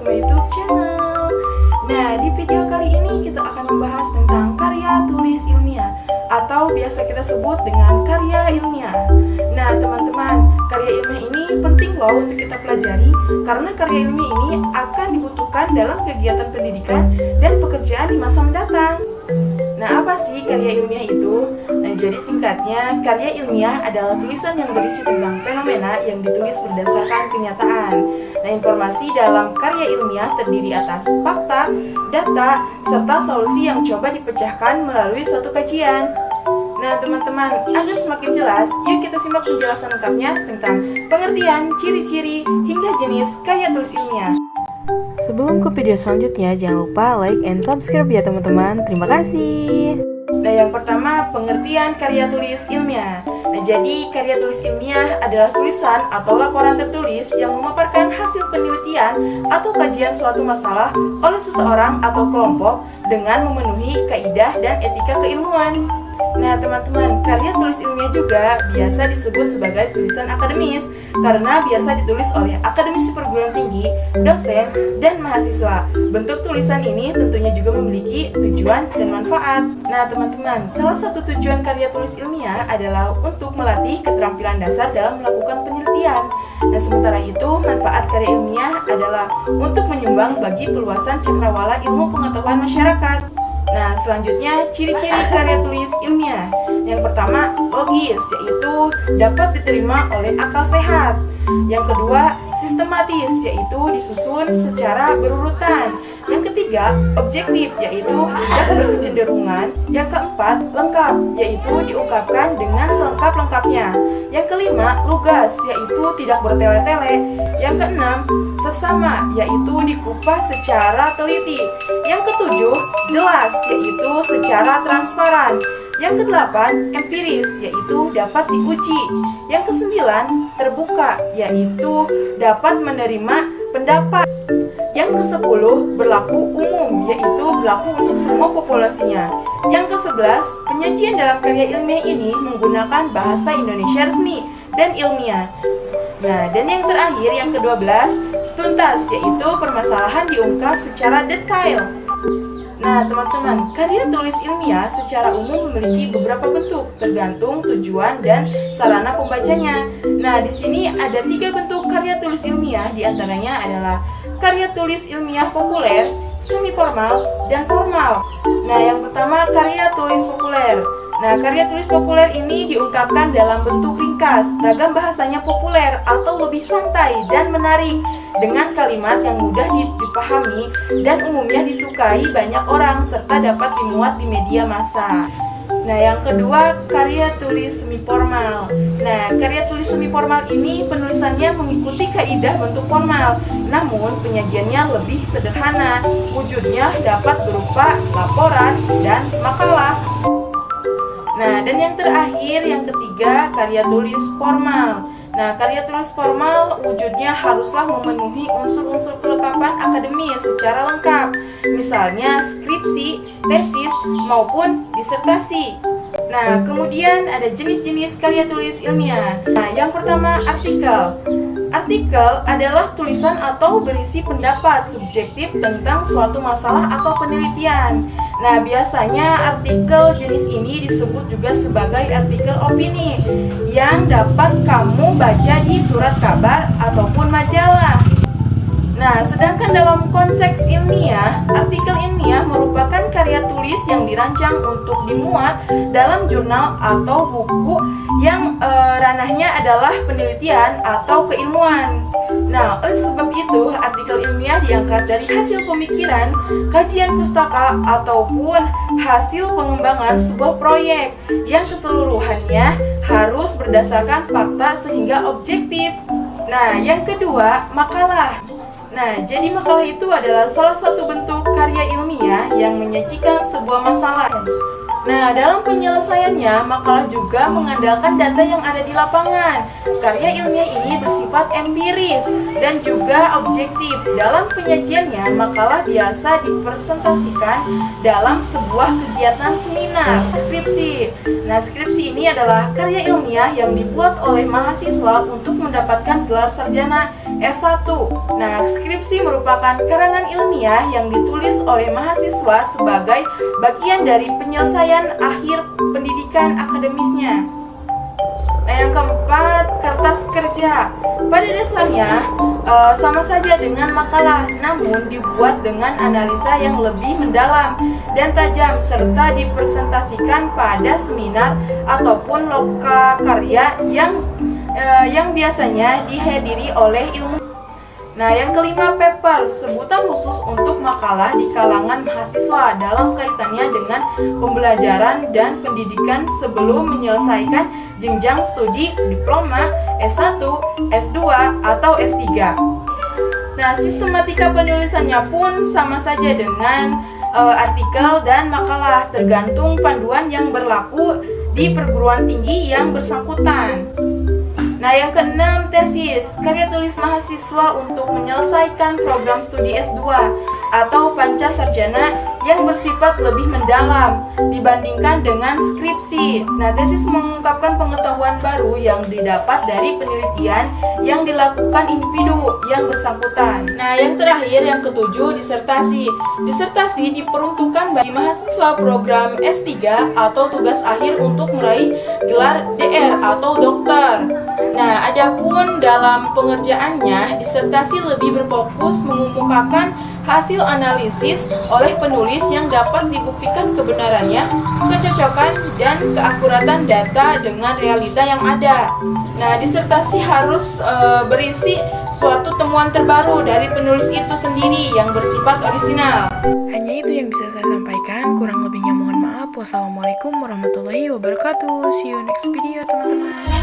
my YouTube channel. Nah, di video kali ini kita akan membahas tentang karya tulis ilmiah atau biasa kita sebut dengan karya ilmiah. Nah, teman-teman, karya ilmiah ini penting loh untuk kita pelajari karena karya ilmiah ini akan dibutuhkan dalam kegiatan pendidikan dan pekerjaan di masa mendatang. Nah, apa sih karya ilmiah itu? Nah, jadi singkatnya, karya ilmiah adalah tulisan yang berisi tentang fenomena yang ditulis berdasarkan kenyataan. Nah, informasi dalam karya ilmiah terdiri atas fakta, data, serta solusi yang coba dipecahkan melalui suatu kajian. Nah, teman-teman, agar semakin jelas, yuk kita simak penjelasan lengkapnya tentang pengertian, ciri-ciri, hingga jenis karya tulis ilmiah. Sebelum ke video selanjutnya, jangan lupa like and subscribe ya teman-teman. Terima kasih. Nah, yang pertama, pengertian karya tulis ilmiah. Nah, jadi karya tulis ilmiah adalah tulisan atau laporan tertulis yang memaparkan hasil penelitian atau kajian suatu masalah oleh seseorang atau kelompok dengan memenuhi kaidah dan etika keilmuan. Nah, teman-teman, karya tulis ilmiah juga biasa disebut sebagai tulisan akademis karena biasa ditulis oleh akademisi perguruan tinggi, dosen, dan mahasiswa. Bentuk tulisan ini tentunya juga memiliki tujuan dan manfaat. Nah, teman-teman, salah satu tujuan karya tulis ilmiah adalah untuk melatih keterampilan dasar dalam melakukan penelitian. Nah, sementara itu, manfaat karya ilmiah adalah untuk menyumbang bagi perluasan cakrawala ilmu pengetahuan masyarakat. Nah, selanjutnya ciri-ciri karya tulis ilmiah. Yang pertama, logis, yaitu dapat diterima oleh akal sehat. Yang kedua, sistematis, yaitu disusun secara berurutan. Yang ketiga, objektif, yaitu tidak berkecenderungan. Yang keempat, lengkap, yaitu diungkapkan dengan selengkap-lengkapnya. Yang kelima, lugas, yaitu tidak bertele-tele. Yang keenam, seksama, yaitu dikupas secara teliti. Yang ketujuh, jelas, yaitu secara transparan. Yang kedelapan, empiris, yaitu dapat diuji. Yang kesembilan, terbuka, yaitu dapat menerima pendapat. Yang ke-10, berlaku umum, yaitu berlaku untuk semua populasinya. Yang ke-11, penyajian dalam karya ilmiah ini menggunakan bahasa Indonesia resmi dan ilmiah. Nah, dan yang terakhir, yang ke-12, tuntas, yaitu permasalahan diungkap secara detail. Nah, teman-teman, karya tulis ilmiah secara umum memiliki beberapa bentuk, tergantung tujuan dan sarana pembacanya. Nah, di sini ada 3 bentuk karya tulis ilmiah, diantaranya adalah karya tulis ilmiah populer, semi formal, dan formal. Nah, yang pertama, karya tulis populer. Nah, karya tulis populer ini diungkapkan dalam bentuk ringkas, ragam bahasanya populer atau lebih santai dan menarik, dengan kalimat yang mudah dipahami dan umumnya disukai banyak orang serta dapat dimuat di media massa. Nah, yang kedua, karya tulis semi formal. Nah, karya tulis semi formal ini penulisannya mengikuti kaidah bentuk formal, namun penyajiannya lebih sederhana. Wujudnya dapat berupa laporan dan makalah. Nah, dan yang terakhir, yang ketiga, karya tulis formal. Nah, karya tulis formal wujudnya haruslah memenuhi unsur-unsur kelengkapan akademis secara lengkap, misalnya skripsi, tesis, maupun disertasi. Nah, kemudian ada jenis-jenis karya tulis ilmiah. Nah, yang pertama, artikel. Artikel adalah tulisan atau berisi pendapat subjektif tentang suatu masalah atau penelitian. Nah, biasanya artikel jenis ini disebut juga sebagai artikel opini yang dapat kamu baca di surat kabar ataupun majalah. Nah, sedangkan dalam konteks ilmiah, artikel ilmiah merupakan karya tulis yang dirancang untuk dimuat dalam jurnal atau buku yang ranahnya adalah penelitian atau keilmuan. Nah, oleh sebab itu, artikel ilmiah diangkat dari hasil pemikiran, kajian pustaka, ataupun hasil pengembangan sebuah proyek yang keseluruhannya harus berdasarkan fakta sehingga objektif. Nah, yang kedua, makalah. Nah, jadi makalah itu adalah salah satu bentuk karya ilmiah yang menyajikan sebuah masalah. Nah, dalam penyelesaiannya, makalah juga mengandalkan data yang ada di lapangan. Karya ilmiah ini bersifat empiris dan juga objektif. Dalam penyajiannya, makalah biasa dipresentasikan dalam sebuah kegiatan seminar, skripsi. Nah, skripsi ini adalah karya ilmiah yang dibuat oleh mahasiswa untuk mendapatkan gelar sarjana S1. Nah, skripsi merupakan karangan ilmiah yang ditulis oleh mahasiswa sebagai bagian dari penyelesaian akhir pendidikan akademisnya. Nah, yang keempat, kertas kerja. Pada dasarnya sama saja dengan makalah, namun dibuat dengan analisa yang lebih mendalam dan tajam serta dipresentasikan pada seminar ataupun loka karya yang biasanya dihadiri oleh ilmu. Nah, yang kelima, paper, sebutan khusus untuk makalah di kalangan mahasiswa dalam kaitannya dengan pembelajaran dan pendidikan sebelum menyelesaikan jenjang studi diploma, S1, S2, atau S3. Nah, sistematika penulisannya pun sama saja dengan artikel dan makalah, tergantung panduan yang berlaku di perguruan tinggi yang bersangkutan. Nah, yang keenam, tesis, karya tulis mahasiswa untuk menyelesaikan program studi S2 atau pasca sarjana yang bersifat lebih mendalam dibandingkan dengan skripsi. Nah, tesis mengungkapkan pengetahuan baru yang didapat dari penelitian yang dilakukan individu yang bersangkutan. Nah, yang terakhir, yang ketujuh, disertasi. Disertasi diperuntukkan bagi mahasiswa program S3 atau tugas akhir untuk meraih gelar DR atau dokter. Nah, adapun dalam pengerjaannya, disertasi lebih berfokus mengemukakan hasil analisis oleh penulis yang dapat dibuktikan kebenarannya, kecocokan, dan keakuratan data dengan realita yang ada. Nah, disertasi harus berisi suatu temuan terbaru dari penulis itu sendiri yang bersifat orisinal. Hanya itu yang bisa saya sampaikan, kurang lebihnya mohon maaf. Wassalamualaikum warahmatullahi wabarakatuh. See you next video, teman-teman.